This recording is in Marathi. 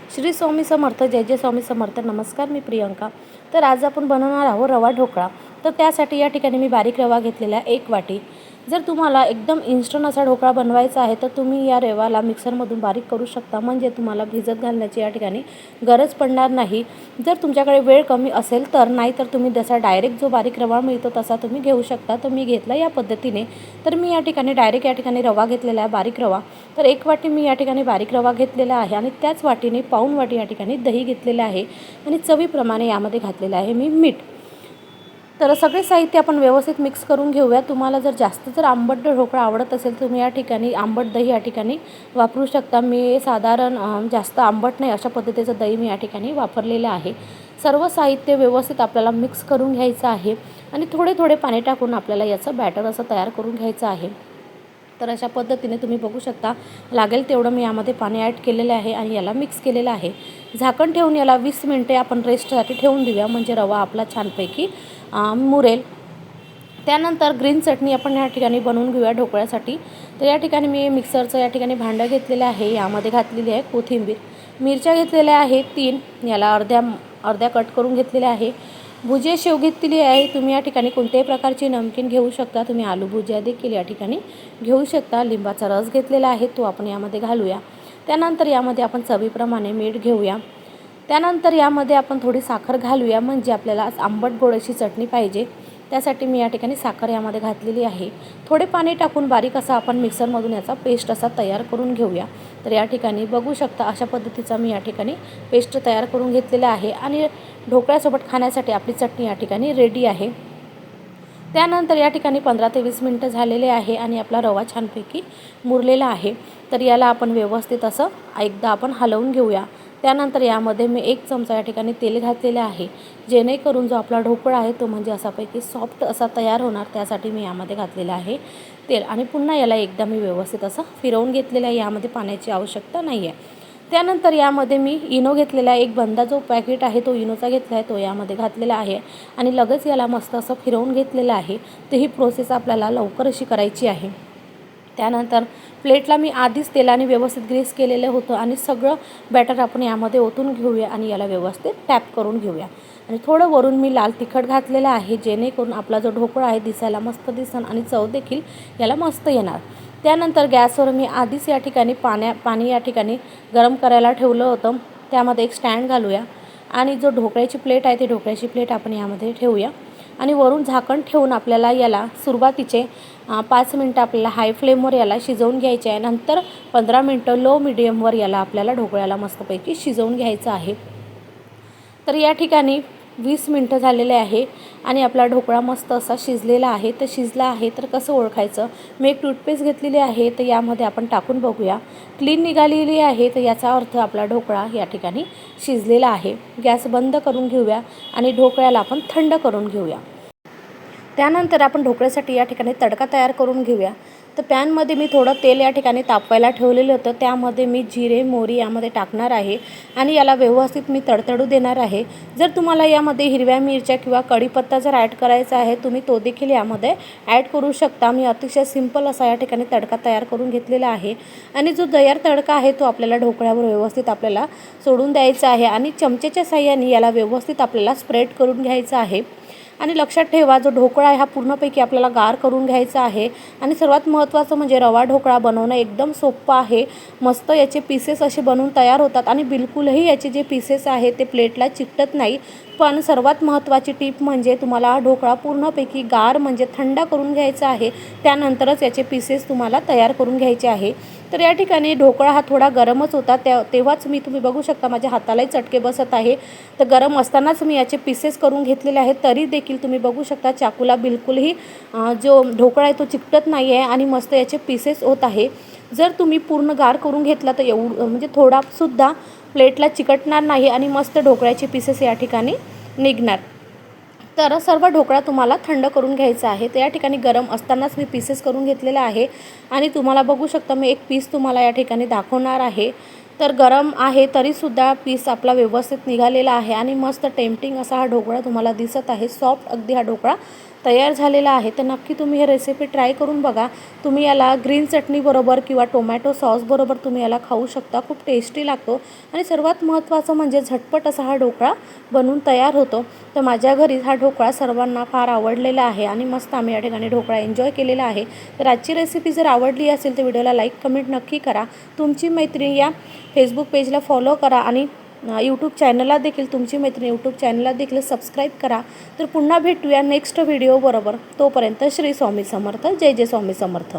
श्री स्वामी समर्थ, जय जय स्वामी समर्थ. नमस्कार, मी प्रियंका. तर आज आपण बनवणार आहोत रवा ढोकळा. तर त्यासाठी या ठिकाणी मी बारीक रवा घेतलेला 1 वाटी. जर तुम्हाला एकदम इन्स्टंट असा ढोकळा बनवायचा आहे तर तुम्ही या रव्याला मिक्सरमधून बारीक करू शकता, म्हणजे तुम्हाला भिजत घालण्याची या ठिकाणी गरज पडणार नाही. जर तुमच्याकडे वेळ कमी असेल तर, नाही तर तुम्ही जसा डायरेक्ट जो बारीक रवा मिळतो तसा तुम्ही घेऊ शकता. तर मी घेतला या पद्धतीने. तर मी या ठिकाणी डायरेक्ट या ठिकाणी रवा घेतलेला आहे, बारीक रवा. तर 1 वाटी मी या ठिकाणी बारीक रवा घेतलेला आहे आणि त्याच वाटीने पाऊण वाटी या ठिकाणी दही घेतलेलं आहे आणि चवीप्रमाणे यामध्ये घातलेलं आहे मी मीठ. तर सगळे साहित्य आपण व्यवस्थित मिक्स करून घेऊया. तुम्हाला जर आंबट ढोकळा आवडत असेल तर तुम्ही या ठिकाणी आंबट दही या ठिकाणी वापरू शकता. मी साधारण जास्त आंबट नाही अशा पद्धतीचं दही मी या ठिकाणी वापरलेलं आहे. सर्व साहित्य व्यवस्थित आपल्याला मिक्स करून घ्यायचं आहे आणि थोडे थोडे पाणी टाकून आपल्याला याचं बॅटर असं तयार करून घ्यायचं आहे. तर अशा पद्धतीने तुम्ही बघू शकता, लागेल तेवढं मी यामध्ये पाणी ॲड केलेलं आहे आणि याला मिक्स केलेलं आहे. झाकण ठेवून याला 20 मिनिटे आपण रेस्टसाठी ठेवून देऊया, म्हणजे रवा आपला छानपैकी मुरेल. त्यानंतर ग्रीन चटणी आपण या ठिकाणी बनवून घेऊया ढोकळ्यासाठी. तर या ठिकाणी मी मिक्सरचं या ठिकाणी भांडं घेतलेलं आहे. यामध्ये घातलेली आहे कोथिंबीर, मिरच्या घेतलेल्या आहे 3, याला अर्ध्या कट करून घेतलेल्या आहे. भुजिया शेव घेतलेली आहे. तुम्ही या ठिकाणी कोणत्याही प्रकारची नमकीन घेऊ शकता. तुम्ही आलू भुजिया देखील या ठिकाणी घेऊ शकता. लिंबाचा रस घेतलेला आहे, तो आपण यामध्ये घालूया. त्यानंतर यामध्ये आपण चवीप्रमाणे मीठ घेऊया. त्यानंतर यामध्ये आपण थोडी साखर घालूया, म्हणजे आपल्याला आंबट गोड अशी चटणी पाहिजे. त्यासाठी मी या ठिकाणी साखर यामध्ये घातलेली आहे. थोडे पाणी टाकून बारीक असा आपण मिक्सरमधून याचा पेस्ट असा तयार करून घेऊया. तर या ठिकाणी बघू शकता अशा पद्धतीचा मी या ठिकाणी पेस्ट तयार करून घेतलेला आहे आणि ढोकळ्यासोबत खाण्यासाठी आपली चटणी या ठिकाणी रेडी आहे. त्यानंतर या ठिकाणी 15 ते 20 मिनिटं झालेले आहे आणि आपला रवा छानपैकी मुरलेला आहे. तर याला आपण व्यवस्थित असं एकदा आपण हलवून घेऊया. त्यानंतर यामध्ये मी 1 चमचा या ठिकाणी तेल घातलेले आहे, जेणेकरून जो आपला ढोकळा आहे तो म्हणजे असापैकी सॉफ्ट असा तयार होणार. त्यासाठी मी यामध्ये घातलेलं आहे तेल आणि पुन्हा याला एकदा मी व्यवस्थित असं फिरवून घेतलेलं आहे. यामध्ये पाण्याची आवश्यकता नाही आहे. त्यानंतर यामध्ये मी इनो घेतलेला आहे. 1 बंदा जो पॅकेट आहे तो इनोचा घेतला आहे, तो यामध्ये घातलेला आहे आणि लगेच याला मस्त असं फिरवून घेतलेलं आहे. तर ही प्रोसेस आपल्याला लवकर अशी करायची आहे. त्यानंतर प्लेटला मी आधीच तेलाने व्यवस्थित ग्रीस केलेलं होतं आणि सगळं बॅटर आपण यामध्ये ओतून घेऊया आणि याला व्यवस्थित टॅप करून घेऊया. आणि थोडं वरून मी लाल तिखट घातलेलं आहे, जेणेकरून आपला जो ढोकळा आहे दिसायला मस्त दिसन आणि चव देखील याला मस्त येणार. त्यानंतर गॅसवर मी आधीच या ठिकाणी पाणी या ठिकाणी गरम करायला ठेवलं होतं. त्यामध्ये एक स्टँड घालूया आणि जो ढोकळ्याची प्लेट आहे ती ढोकळ्याची प्लेट आपण यामध्ये ठेवूया आणि वरून झाकण ठेवून आपल्याला याला सुरुवातीचे 5 मिनटं आपल्याला हाय फ्लेमवर याला शिजवून घ्यायचे आहे. नंतर 15 मिनटं लो मिडियमवर याला आपल्याला ढोकळ्याला मस्तपैकी शिजवून घ्यायचं आहे. तर या ठिकाणी 20 मिनटं झालेले आहे आणि आपला ढोकळा मस्त असा शिजलेला आहे. तर शिजला आहे तर कसं ओळखायचं, मी एक टूथपेस्ट घेतलेली आहे, तर यामध्ये आपण टाकून बघूया. क्लीन निघालेली आहे, तर याचा अर्थ आपला ढोकळा या ठिकाणी शिजलेला आहे. गॅस बंद करून घेऊया आणि ढोकळ्याला आपण थंड करून घेऊया. त्यानंतर आपण ढोकळ्यासाठी या ठिकाणी तडका तयार करून घेऊया. तर पॅनमध्ये मी थोडं तेल या ठिकाणी तापवायला ठेवलेलं होतं. त्यामध्ये मी जिरे मोहरी यामध्ये टाकणार आहे आणि याला व्यवस्थित मी तडतडू देणार आहे. जर तुम्हाला यामध्ये हिरव्या मिरच्या किंवा कढीपत्ता जर ॲड करायचा आहे, तुम्ही तो देखील यामध्ये ॲड करू शकता. मी अतिशय सिंपल असा या ठिकाणी तडका तयार करून घेतलेला आहे आणि जो तयार तडका आहे तो आपल्याला ढोकळ्यावर व्यवस्थित आपल्याला सोडून द्यायचा आहे आणि चमचेच्या साहाय्याने याला व्यवस्थित आपल्याला स्प्रेड करून घ्यायचं आहे. आणि लक्षात ठेवा, जो ढोकळा आहे हा पूर्णपैकी आपल्याला गार करून घ्यायचा आहे. आणि सर्वात महत्त्वाचं म्हणजे रवा ढोकळा बनवणं एकदम सोपं आहे. मस्त याचे पीसेस असे बनवून तयार होतात आणि बिलकुलही याचे जे पीसेस आहे ते प्लेटला चिकटत नाही. पण सर्वात महत्त्वाची टीप म्हणजे तुम्हाला हा ढोकळा पूर्णपैकी गार म्हणजे थंड करून घ्यायचा आहे. त्यानंतरच याचे पीसेस तुम्हाला तयार करून घ्यायचे आहे. तर या ठिकाणी ढोकळा हा थोडा गरमच होता, तेव्हाच तुम्ही बघू शकता माझ्या हातालाही चटके बसत आहे. तर गरम असतानाच मी याचे पीसेस करून घेतलेले आहेत. तरी देखील तुम्ही बघू शकता चाकूला बिलकुलही जो ढोकळा आहे तो चिकटत नाही आहे आणि मस्त याचे पीसेस होत आहे. जर तुम्ही पूर्ण गार करून घेतला तर म्हणजे थोडासुद्धा प्लेटला चिकटणार नाही आणि मस्त ढोकळ्याचे पीसेस या ठिकाणी निघणार. तर सर्व ढोकळा तुम्हाला थंड करून घ्यायचा आहे. तर या ठिकाणी गरम असतानाच मी पीसेस करून घेतलेला आहे आणि तुम्हाला बघू शकता मी एक पीस तुम्हाला या ठिकाणी दाखवणार आहे. तर गरम आहे तरीसुद्धा पीस आपला व्यवस्थित निघालेला आहे आणि मस्त टेम्पटिंग असा हा ढोकळा तुम्हाला दिसत आहे. सॉफ्ट अगदी हा ढोकळा तयार झालेला आहे. तर नक्की तुम्ही ही रेसिपी ट्राय करून बघा. तुम्ही याला ग्रीन चटणीबरोबर किंवा टोमॅटो सॉसबरोबर तुम्ही याला खाऊ शकता. खूप टेस्टी लागतो आणि सर्वात महत्त्वाचं म्हणजे झटपट असा हा ढोकळा बनून तयार होतो. तर माझ्या घरी हा ढोकळा सर्वांना फार आवडलेला आहे आणि मस्त आम्ही या ठिकाणी ढोकळा एन्जॉय केलेला आहे. तर आजची रेसिपी जर आवडली असेल तर व्हिडिओला लाईक कमेंट नक्की करा. तुमची मैत्रीण या फेसबुक पेजला फॉलो करा आणि यूट्यूब चॅनलला देखील तुमची मैत्रीण यूट्यूब चॅनलला देखील सबस्क्राईब करा. तर पुन्हा भेटूया नेक्स्ट व्हिडिओ बरोबर. तोपर्यंत श्री स्वामी समर्थ. जय जय स्वामी समर्थ.